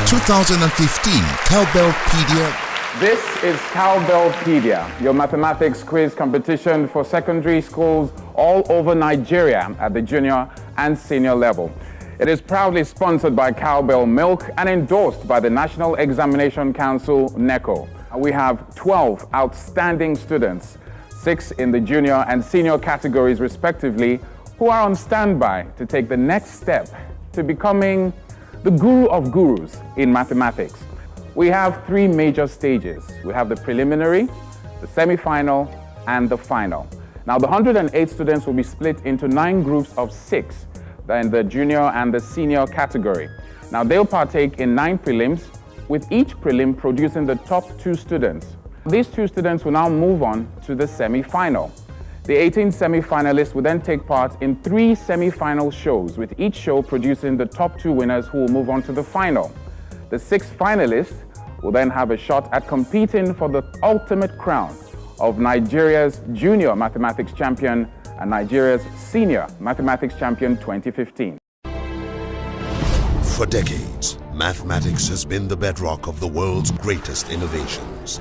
2015 Cowbellpedia. This is Cowbellpedia, your mathematics quiz competition for secondary schools all over Nigeria at the junior and senior level. It is proudly sponsored by Cowbell Milk and endorsed by the National Examination Council, NECO. We have 12 outstanding students, 6 in the junior and senior categories respectively, who are on standby to take the next step to becoming the guru of gurus in mathematics. We have 3 major stages. We have the preliminary, the semi-final, and the final. Now, the 108 students will be split into 9 groups of 6 in the junior and the senior category. Now, they'll partake in 9 prelims, with each prelim producing the top 2 students. These 2 students will now move on to the semi-final. The 18 semi-finalists will then take part in 3 semi-final shows, with each show producing the top 2 winners who will move on to the final. The 6 finalists will then have a shot at competing for the ultimate crown of Nigeria's Junior Mathematics Champion and Nigeria's Senior Mathematics Champion 2015. For decades, mathematics has been the bedrock of the world's greatest innovations.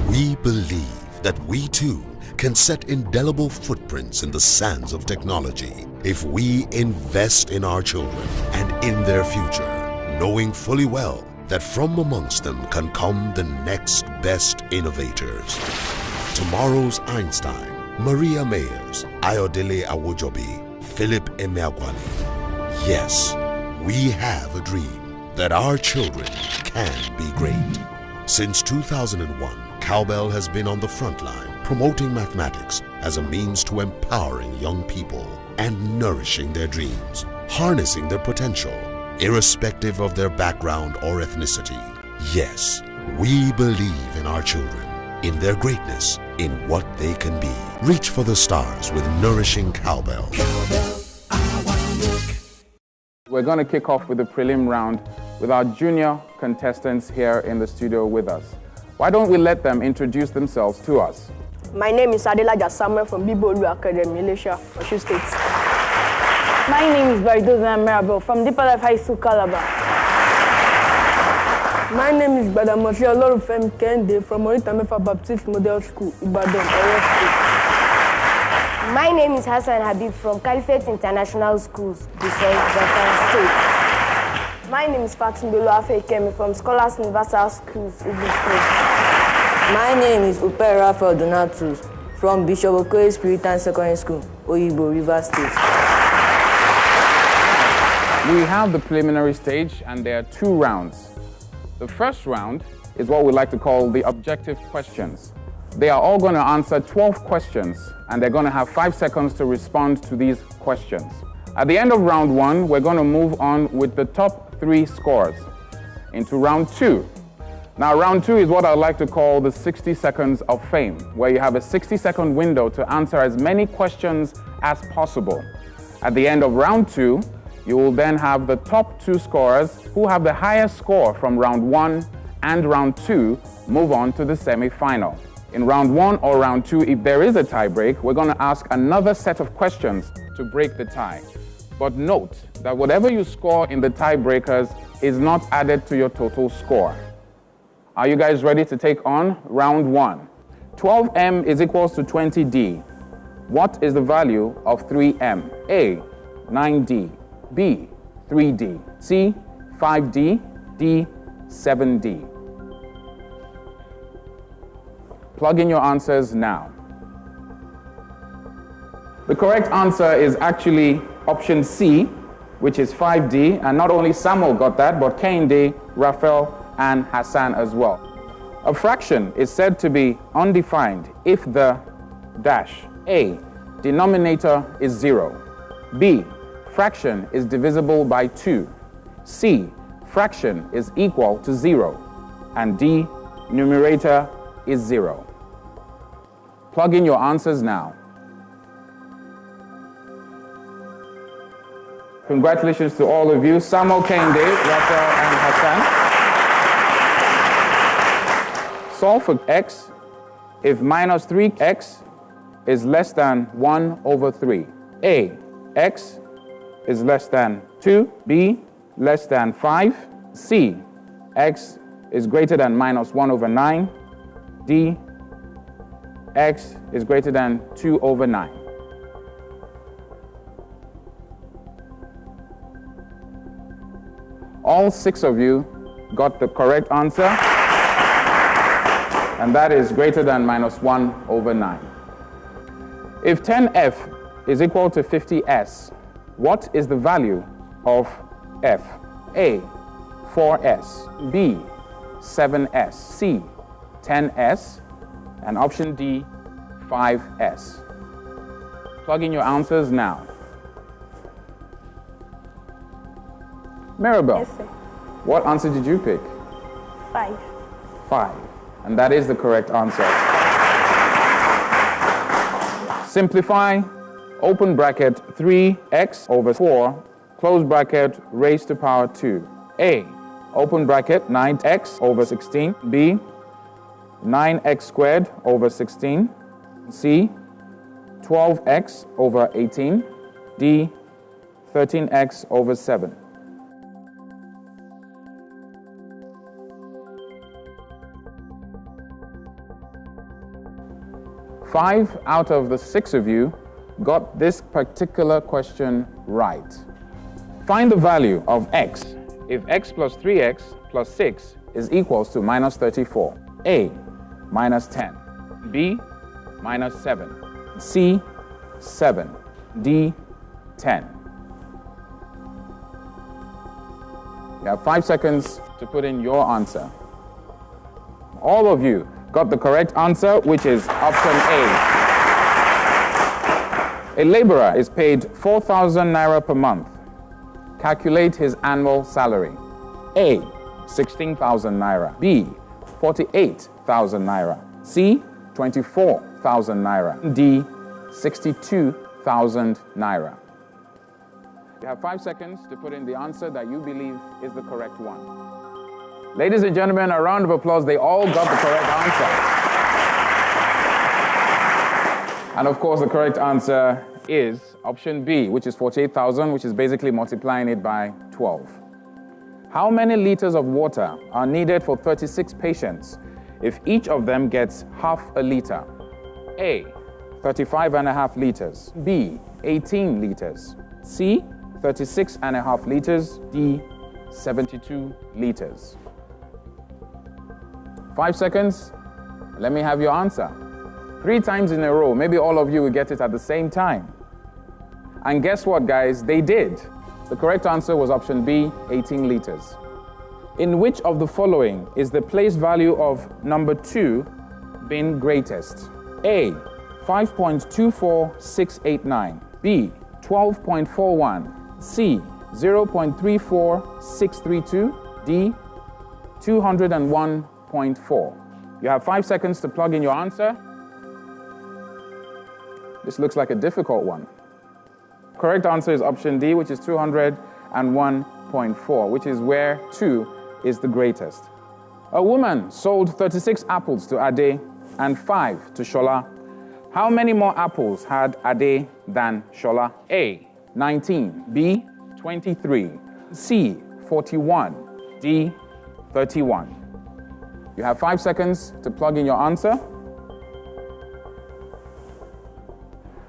We believe that we too can set indelible footprints in the sands of technology if we invest in our children and in their future, knowing fully well that from amongst them can come the next best innovators. Tomorrow's Einstein, Maria Mayers, Ayodele Awojobi, Philip Emeagwali. Yes, we have a dream that our children can be great. Since 2001, Cowbell has been on the front line promoting mathematics as a means to empowering young people and nourishing their dreams, harnessing their potential, irrespective of their background or ethnicity. Yes, we believe in our children, in their greatness, in what they can be. Reach for the stars with nourishing Cowbell. We're going to kick off with the prelim round with our junior contestants here in the studio with us. Why don't we let them introduce themselves to us? My name is Adelaja Samuel from Bibolu Academy, Malaysia, Osun State. My name is Baridoza Mirabel from Deeper Life High School, Calabar. My name is Badamosi Olorufemi Kende from Oritamefa Baptist Model School, Ibadan, Oyo State. My name is Hassan Habib from Caliphate International Schools, Zamfara State. My name is Fatim Bello Afekemi from Scholars Universal Schools, Ogun State. My name is Upe Raphael Donatus from Bishop Okoye Spiritan Secondary School, Oyibo, River State. We have the preliminary stage and there are 2 rounds. The first round is what we like to call the objective questions. They are all going to answer 12 questions and they're going to have 5 seconds to respond to these questions. At the end of round 1, we're going to move on with the top 3 scores into round 2. Now, round 2 is what I like to call the 60 seconds of fame, where you have a 60-second window to answer as many questions as possible. At the end of round 2, you will then have the top 2 scorers who have the highest score from round 1 and round 2 move on to the semi-final. In round 1 or round 2, if there is a tie break, we're going to ask another set of questions to break the tie. But note that whatever you score in the tiebreakers is not added to your total score. Are you guys ready to take on round 1? 12m is equals to 20d. What is the value of 3m? A, 9d. B, 3d. C, 5d. D, 7d. Plug in your answers now. The correct answer is actually option C, which is 5d, and not only Samuel got that, but Kehinde, Raphael, and Hassan as well. A fraction is said to be undefined if the dash A, denominator is 0. B, fraction is divisible by 2. C, fraction is equal to 0. And D, numerator is 0. Plug in your answers now. Congratulations to all of you, Samuel, Kehinde, Raphael, and Hassan. Solve for x if minus 3x is less than 1 over 3. A, x is less than 2. B, less than 5. C, X is greater than minus 1 over 9. D, X is greater than 2 over 9. All 6 of you got the correct answer, and that is greater than minus 1 over 9. If 10F is equal to 50S, what is the value of F? A, 4S, B, 7S, C, 10S, and option D, 5S. Plug in your answers now. Mirabel, Yes, sir. what answer did you pick? 5. 5. And that is the correct answer. Simplify, open bracket 3x over 4, close bracket raised to power 2. A, open bracket 9x over 16. B, 9x squared over 16. C, 12x over 18. D, 13x over 7. Five out of the 6 of you got this particular question right. Find the value of x if x plus 3x plus 6 is equals to minus 34. A, minus 10. B, minus 7. C, 7. D, 10. You have 5 seconds to put in your answer. All of you got the correct answer, which is option A. A laborer is paid 4,000 naira per month. Calculate his annual salary. A, 16,000 naira. B, 48,000 naira. C, 24,000 naira. D, 62,000 naira. You have 5 seconds to put in the answer that you believe is the correct one. Ladies and gentlemen, a round of applause. They all got the correct answer. And of course, the correct answer is option B, which is 48,000, which is basically multiplying it by 12. How many liters of water are needed for 36 patients if each of them gets half a liter? A, 35.5 liters. B, 18 liters. C, 36.5 liters. D, 72 liters. 5 seconds. Let me have your answer. 3 times in a row. Maybe all of you will get it at the same time. And guess what, guys? They did. The correct answer was option B, 18 liters. In which of the following is the place value of number 2 being greatest? A, 5.24689. B, 12.41. C, 0.34632. D, 201.4. You have 5 seconds to plug in your answer. This looks like a difficult one. Correct answer is option D, which is 201.4, which is where 2 is the greatest. A woman sold 36 apples to Ade and 5 to Shola. How many more apples had Ade than Shola? A, 19. B, 23. C, 41. D, 31. You have 5 seconds to plug in your answer.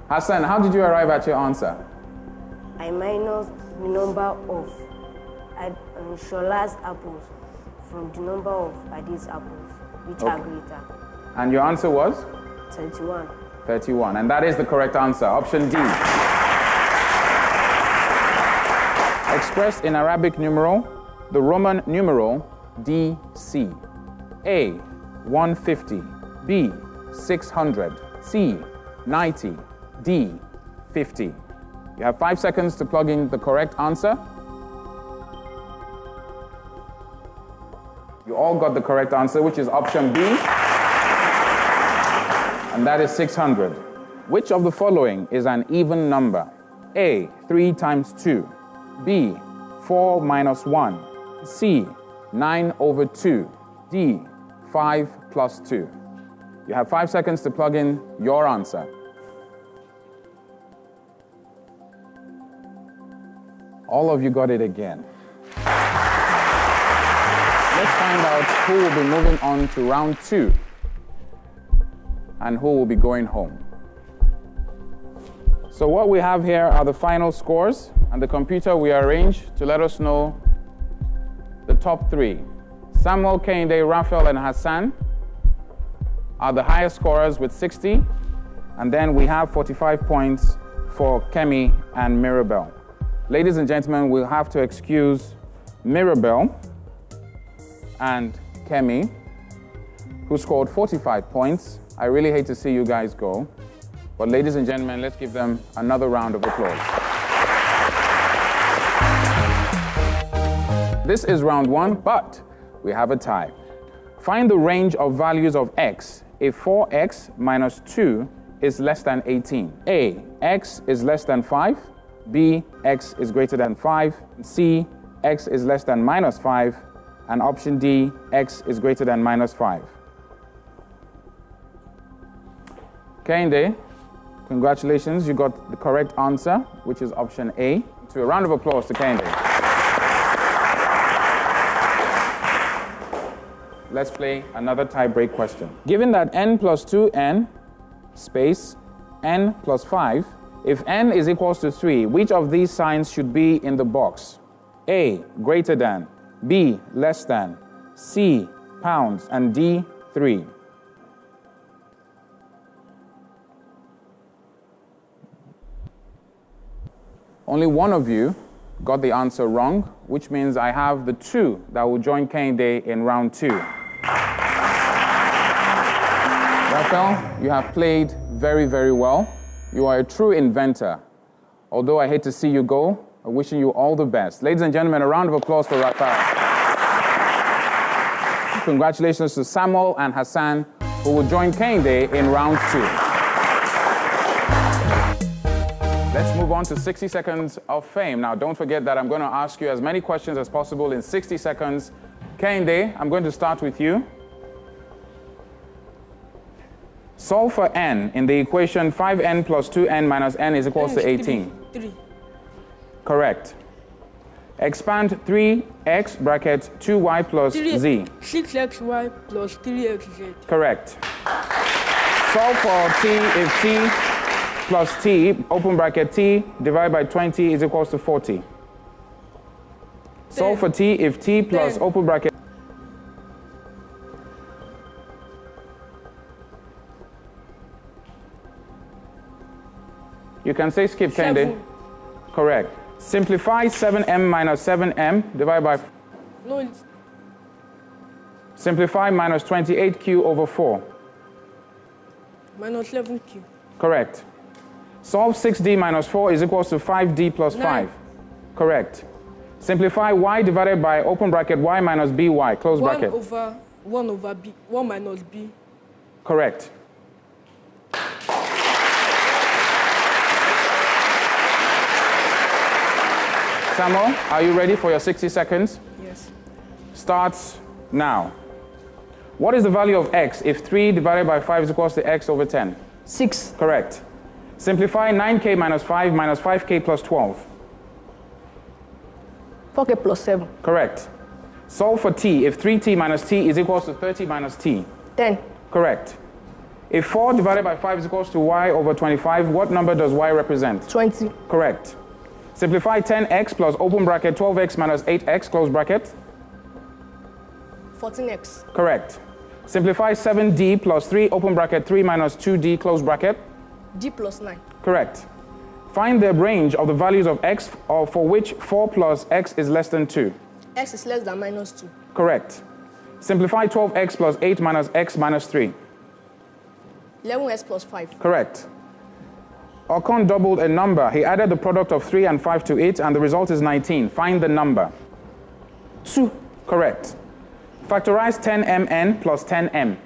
Hassan, how did you arrive at your answer? I minus the number of Shola's apples from the number of Ade's apples, which are greater. And your answer was? 31. 31. And that is the correct answer, option D. Expressed in Arabic numeral, the Roman numeral DC. A, 150. B, 600. C, 90. D, 50. You have 5 seconds to plug in the correct answer. You all got the correct answer, which is option B. And that is 600. Which of the following is an even number? A, 3 times 2. B, 4 minus 1. C, 9 over 2. D, 5 plus 2. You have 5 seconds to plug in your answer. All of you got it again. Let's find out who will be moving on to round 2 and who will be going home. So what we have here are the final scores, and the computer will arrange to let us know the top 3. Samuel, Kehinde, Raphael, and Hassan are the highest scorers with 60, and then we have 45 points for Kemi and Mirabel. Ladies and gentlemen, we'll have to excuse Mirabel and Kemi, who scored 45 points. I really hate to see you guys go, but ladies and gentlemen, let's give them another round of applause. This is round 1, but we have a tie. Find the range of values of x if 4x minus 2 is less than 18. A, x is less than 5. B, x is greater than 5. C, x is less than minus 5. And option D, x is greater than minus 5. Kehinde, congratulations, you got the correct answer, which is option A. So a round of applause to Kehinde. Let's play another tie-break question. Given that n plus 2n space n plus 5, if n is equals to 3, which of these signs should be in the box? A, greater than, B, less than, C, pounds, and D, 3. Only one of you got the answer wrong, which means I have the 2 that will join Kehinde in round 2. Raphael, you have played very, very well. You are a true inventor. Although I hate to see you go, I'm wishing you all the best. Ladies and gentlemen, a round of applause for Raphael. Congratulations to Samuel and Hassan, who will join Kehinde in round 2. Let's move on to 60 seconds of fame. Now, don't forget that I'm going to ask you as many questions as possible in 60 seconds. Kehinde, I'm going to start with you. Solve for n in the equation 5n plus 2n minus n is equals to 18. 3. Correct. Expand 3x bracket 2y plus z. 6xy plus 3xz. Correct. Solve for t if t plus t, open bracket t, divided by 20 is equals to 40. Solve for t if t plus, open bracket. You can say skip, Kehinde. Correct. Simplify 7m minus 7m divided by... No, it's... Simplify minus 28q over 4. Minus 11q. Correct. Solve 6d minus 4 is equals to 5d plus 5. Correct. Simplify y divided by, open bracket, y minus by, close bracket. 1 over b. 1 minus b. Correct. Samuel, are you ready for your 60 seconds? Yes. Starts now. What is the value of x if 3 divided by 5 is equals to x over 10? 6. Correct. Simplify 9k minus 5k plus 12. 4k plus 7. Correct. Solve for t if 3t minus t is equals to 30 minus t. 10. Correct. If 4 divided by 5 is equals to y over 25, what number does y represent? 20. Correct. Simplify 10x plus, open bracket, 12x minus 8x, close bracket. 14x. Correct. Simplify 7d plus 3, open bracket, 3 minus 2d, close bracket. D plus 9. Correct. Find the range of the values of x for which 4 plus x is less than 2. X is less than minus 2. Correct. Simplify 12x plus 8 minus x minus 3. 11x plus 5. Correct. Okon doubled a number. He added the product of 3 and 5 to it, and the result is 19. Find the number. 2. Correct. Factorize 10mn plus 10m.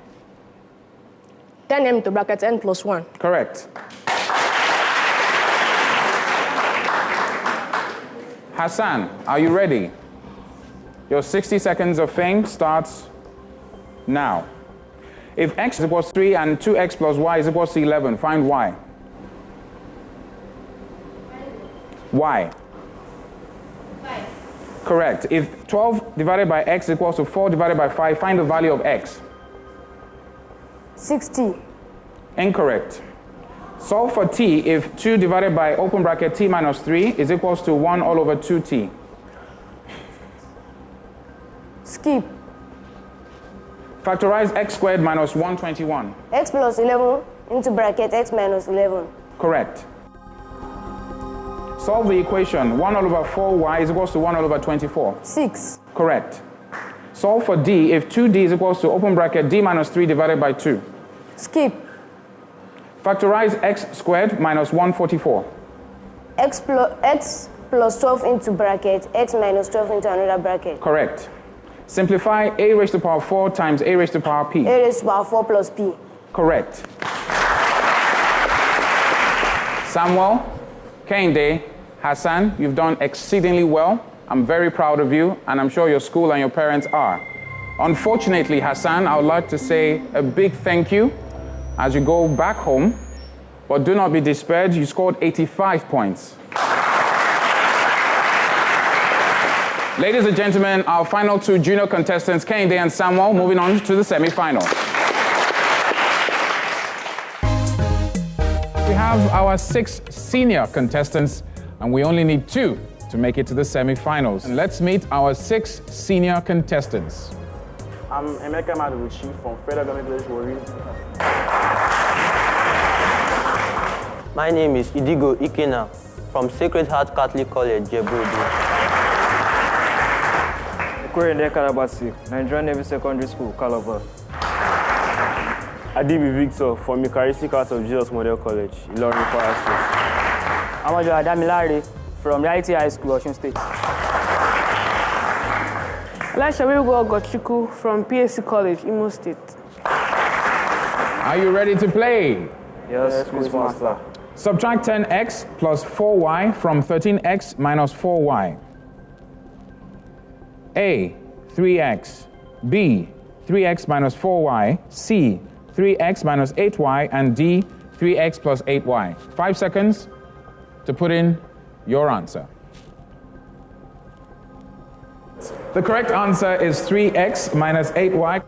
10m to bracket n plus 1. Correct. Hassan, are you ready? Your 60 seconds of fame starts now. If x is equals to 3 and 2x plus y is equals to 11, find y. Y. 5. Correct. If 12 divided by x equals to 4 divided by 5. Find the value of x. 60. Incorrect. Solve for t if 2 divided by open bracket t minus 3 is equals to 1 all over 2t. Skip. Factorize x squared minus 121. X plus 11 into bracket x minus 11. Correct. Solve the equation. 1 all over 4y is equals to 1 all over 24. 6. Correct. Solve for d if 2d is equals to open bracket d minus 3 divided by 2. Skip. Factorize x squared minus 144. X plus 12 into bracket x minus 12 into another bracket. Correct. Simplify a raised to the power 4 times a raised to the power p. A raised to the power 4 plus p. Correct. Samuel, Kehinde, Hassan, you've done exceedingly well. I'm very proud of you, and I'm sure your school and your parents are. Unfortunately, Hassan, I would like to say a big thank you as you go back home, but do not be despaired. You scored 85 points. Ladies and gentlemen, our final 2 junior contestants, Kehinde and Samuel, moving on to the semi-final. We have our 6 senior contestants, and we only need 2 to make it to the semi-finals. And let's meet our 6 senior contestants. I'm Emeka Madubuchi from Federal Government Village Warri. My name is Idigo Ikena from Sacred Heart Catholic College, Jebu. Korean Kalabasi, Nigerian Navy Secondary School, Calabar. Adibi Victor from Eucharistic Heart of Jesus Model College, Ilorin, Kwara State. Amajo Adamilare from Reality High School, Osun State. Elisha Gochiku from PSC College, Imo State. Are you ready to play? Yes, Quiz Master. Subtract 10x plus 4y from 13x minus 4y. A, 3x. B, 3x minus 4y. C, 3x minus 8y. And D, 3x plus 8y. 5 seconds to put in your answer. The correct answer is 3x minus 8y.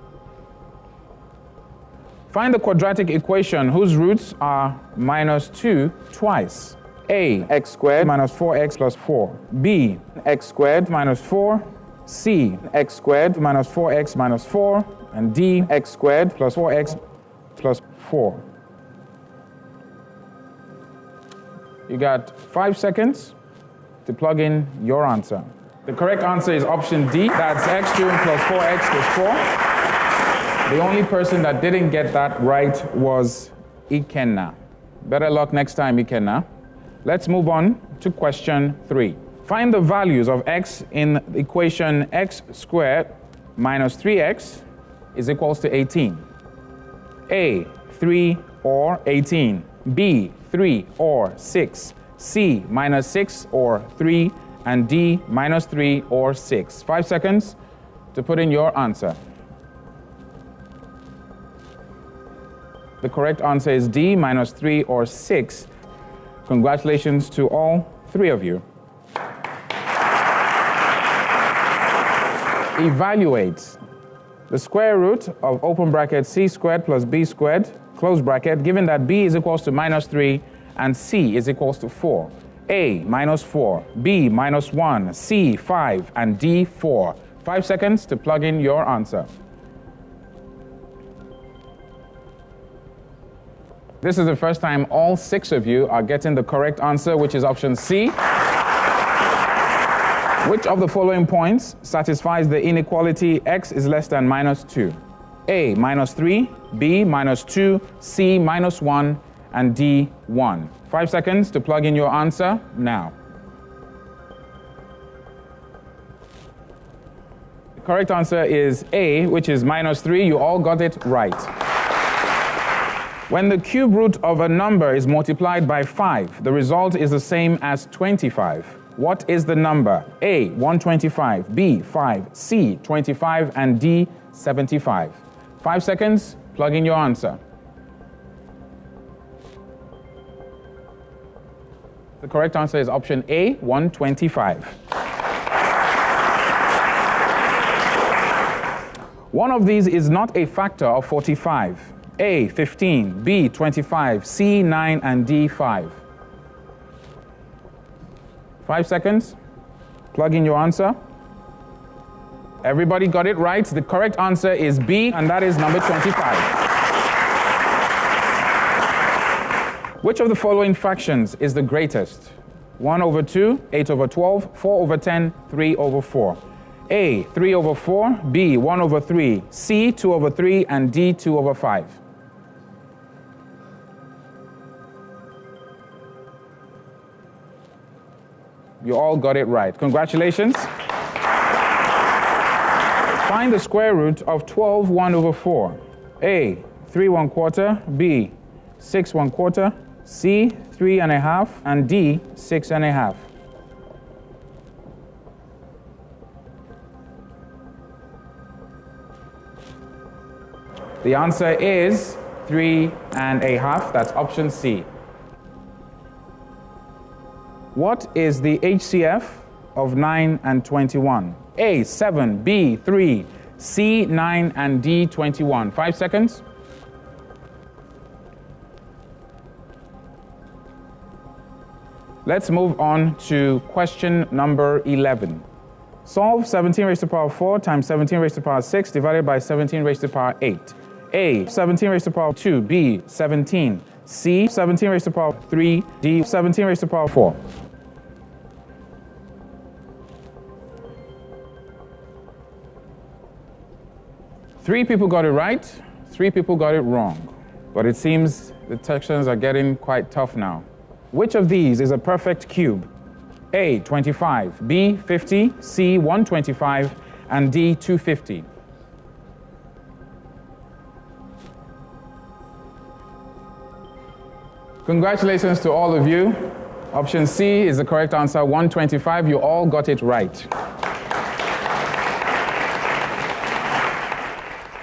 Find the quadratic equation whose roots are minus 2 twice. A, x squared minus 4x plus 4. B, x squared minus 4. C, x squared minus 4x minus 4. And D, x squared plus 4x plus 4. You got 5 seconds to plug in your answer. The correct answer is option D. That's x2 plus 4x plus 4. The only person that didn't get that right was Ikenna. Better luck next time, Ikenna. Let's move on to question 3. Find the values of x in the equation x squared minus 3x is equals to 18. A, 3 or 18. B, 3 or 6. C, minus 6 or 3. And D, minus 3 or 6. 5 seconds to put in your answer. The correct answer is D, minus 3 or 6. Congratulations to all 3 of you. Evaluate the square root of open bracket c squared plus b squared, close bracket, given that b is equals to minus 3 and c is equals to 4. A, minus 4, B, minus 1, C, 5, and D, 4. 5 seconds to plug in your answer. This is the first time all 6 of you are getting the correct answer, which is option C. Which of the following points satisfies the inequality x is less than minus 2? A, minus 3, B, minus 2, C, minus 1, and D, 1. 5 seconds to plug in your answer now. The correct answer is A, which is minus 3. You all got it right. When the cube root of a number is multiplied by 5, the result is the same as 25. What is the number? A, 125, B, 5, C, 25, and D, 75. 5 seconds, plug in your answer. The correct answer is option A, 125. One of these is not a factor of 45. A, 15, B, 25, C, 9, and D, 5. 5 seconds. Plug in your answer. Everybody got it right. The correct answer is B, and that is number 25. Which of the following fractions is the greatest? 1 over 2, 8 over 12, 4 over 10, 3 over 4. A, 3 over 4, B, 1 over 3, C, 2 over 3, and D, 2 over 5. You all got it right. Congratulations. Find the square root of 12 1 over 4. A, 3 1/4, B, 6 1/4, C, 3 1/2, and D, 6 1/2. The answer is 3 1/2. That's option C. What is the HCF of 9 and 21? A, 7, B, 3, C, 9, and D, 21. 5 seconds. Let's move on to question number 11. Solve 17 raised to the power 4 times 17 raised to the power 6 divided by 17 raised to the power 8. A, 17 raised to the power 2, B, 17, C, 17 raised to the power 3, D, 17 raised to the power 4. Three people got it right, 3 people got it wrong. But it seems the sections are getting quite tough now. Which of these is a perfect cube? A, 25, B, 50, C, 125, and D, 250. Congratulations to all of you. Option C is the correct answer, 125. You all got it right.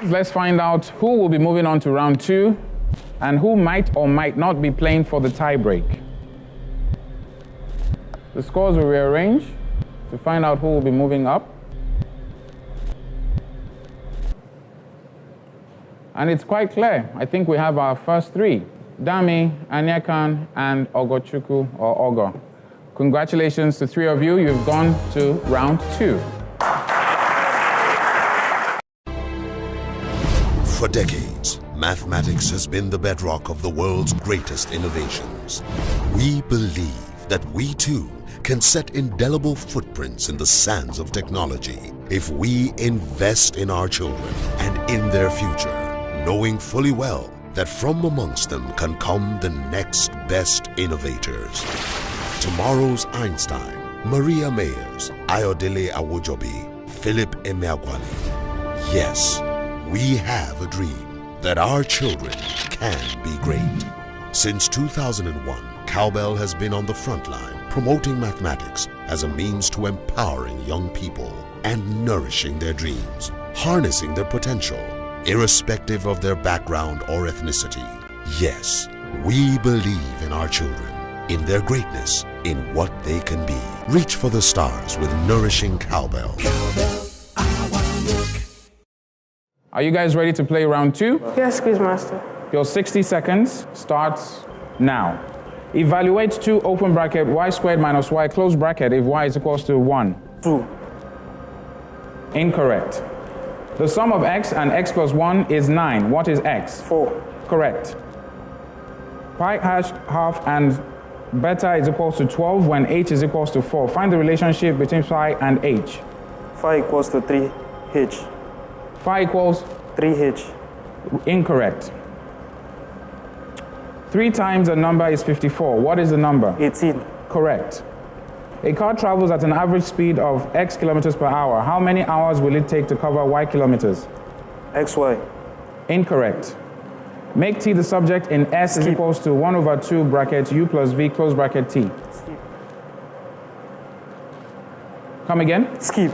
Let's find out who will be moving on to round 2 and who might or might not be playing for the tie break. The scores will rearrange to find out who will be moving up. And it's quite clear. I think we have our first 3. Dami, Anyakan, and Ogochukwu or Ogo. Congratulations to 3 of you. You've gone to round 2. For decades, mathematics has been the bedrock of the world's greatest innovations. We believe that we too can set indelible footprints in the sands of technology if we invest in our children and in their future, knowing fully well that from amongst them can come the next best innovators. Tomorrow's Einstein, Maria Mayers, Ayodele Awojobi, Philip Emeagwali. Yes, we have a dream that our children can be great. Since 2001, Cowbell has been on the front line promoting mathematics as a means to empowering young people and nourishing their dreams, harnessing their potential, irrespective of their background or ethnicity. Yes, we believe in our children, in their greatness, in what they can be. Reach for the stars with nourishing Cowbell. Are you guys ready to play round 2? Yes, Quizmaster. Your 60 seconds starts now. Evaluate 2 open bracket y squared minus y close bracket if y is equals to 1. 2. Incorrect. The sum of x and x plus 1 is 9. What is x? 4. Correct. Pi hash half and beta is equals to 12 when h is equals to 4. Find the relationship between phi and h. Phi equals to 3h. Phi equals 3h. Incorrect. 3 times a number is 54. What is the number? 18. Correct. A car travels at an average speed of x kilometers per hour. How many hours will it take to cover y kilometers? xy. Incorrect. Make t the subject in S is equals to 1 over 2 bracket u plus v close bracket t. Skip. Come again? Skip.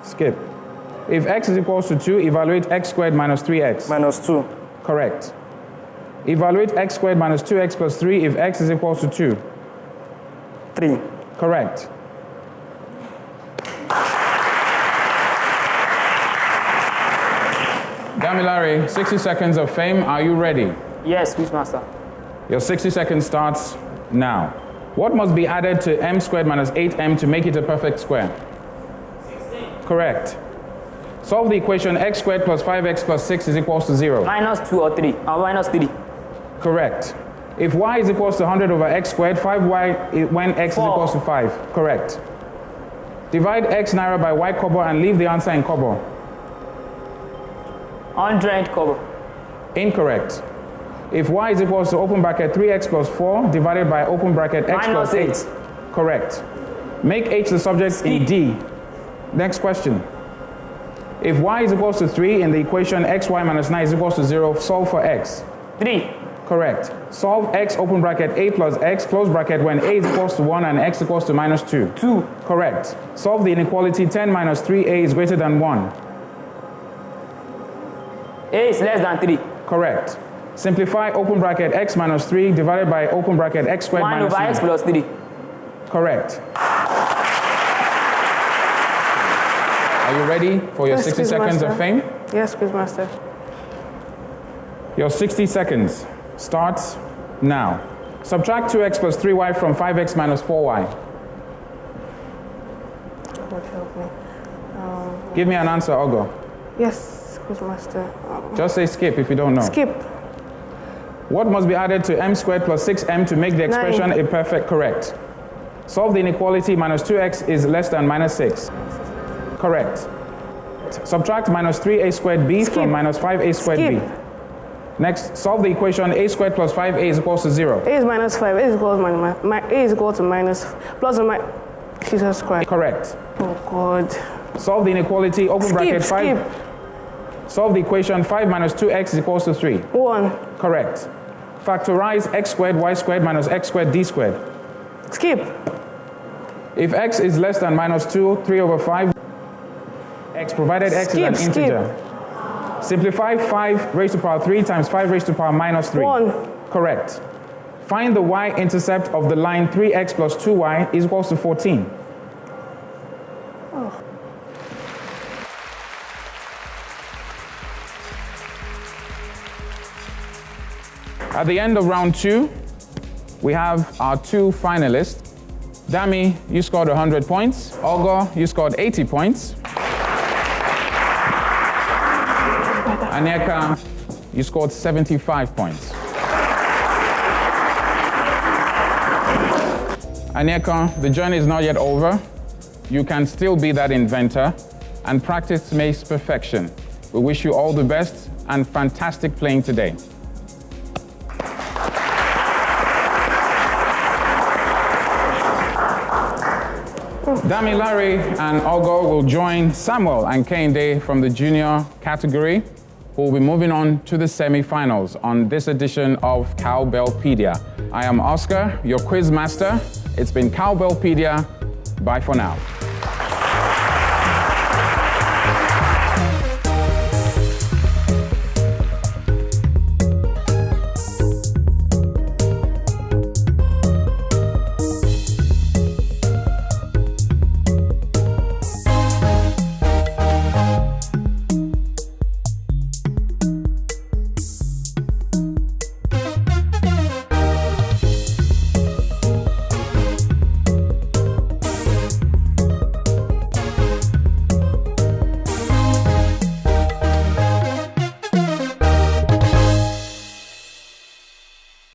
Skip. If x is equals to 2, evaluate x squared minus 3x. Minus 2. Correct. Evaluate x squared minus 2x plus 3 if x is equals to 2. 3. Correct. Damilare, 60 seconds of fame. Are you ready? Yes, Quizmaster. Your 60 seconds starts now. What must be added to m squared minus 8m to make it a perfect square? 16. Correct. Solve the equation x squared plus 5x plus 6 is equals to 0. Minus 2 or 3. Minus 3. Correct. If y is equals to 100 over x squared, 5y when x 4. Is equals to 5. Correct. Divide x naira by y kobo and leave the answer in kobo. 100 kobo. Incorrect. If y is equals to open bracket 3x plus 4 divided by open bracket x minus plus 8. Correct. Make h the subject in D. Next question. If y is equals to 3 in the equation xy minus 9 is equals to 0, solve for x. 3. Correct. Solve x open bracket a plus x close bracket when a is equals to 1 and x equals to minus 2. 2. Correct. Solve the inequality 10 minus 3a is greater than 1. A is less than 3. Correct. Simplify open bracket x minus 3 divided by open bracket x squared 1 minus over 9. x plus 3. Correct. Are you ready for your 60 seconds of fame? Yes, Quizmaster. Your 60 seconds starts now. Subtract 2x plus 3y from 5x minus 4y. God help me. Give me an answer, Ogo. Yes, Quizmaster. Just say skip if you don't know. Skip. What must be added to m squared plus 6m to make the expression 9. a perfect correct? Solve the inequality minus 2x is less than minus 6. Correct. Subtract minus 3a squared b skip. from minus 5a squared skip. b. Next, solve the equation a squared plus 5a is equals to 0. A is minus 5. A is equal to A is equal to minus plus or minus. Jesus Christ. Correct. Oh God. Solve the inequality open Skip, bracket 5. skip. Solve the equation 5 minus 2x is equals to 3. 1. Correct. Factorize x squared y squared minus x squared d squared. Skip. If x is less than minus 2, 3 over 5, x provided x skip, is an integer. Simplify 5 raised to power 3 times 5 raised to power minus 3. 1. Correct. Find the y-intercept of the line 3x plus 2y is equals to 14. Oh. At the end of round 2, we have our 2 finalists. Dami, you scored 100 points. Ogo, you scored 80 points. Aneka, you scored 75 points. Aneka, the journey is not yet over. You can still be that inventor, and practice makes perfection. We wish you all the best and fantastic playing today. Damilare and Ogo will join Samuel and Kehinde from the junior category, who will be moving on to the semi-finals on this edition of Cowbellpedia. I am Oscar, your quiz master. It's been Cowbellpedia. Bye for now.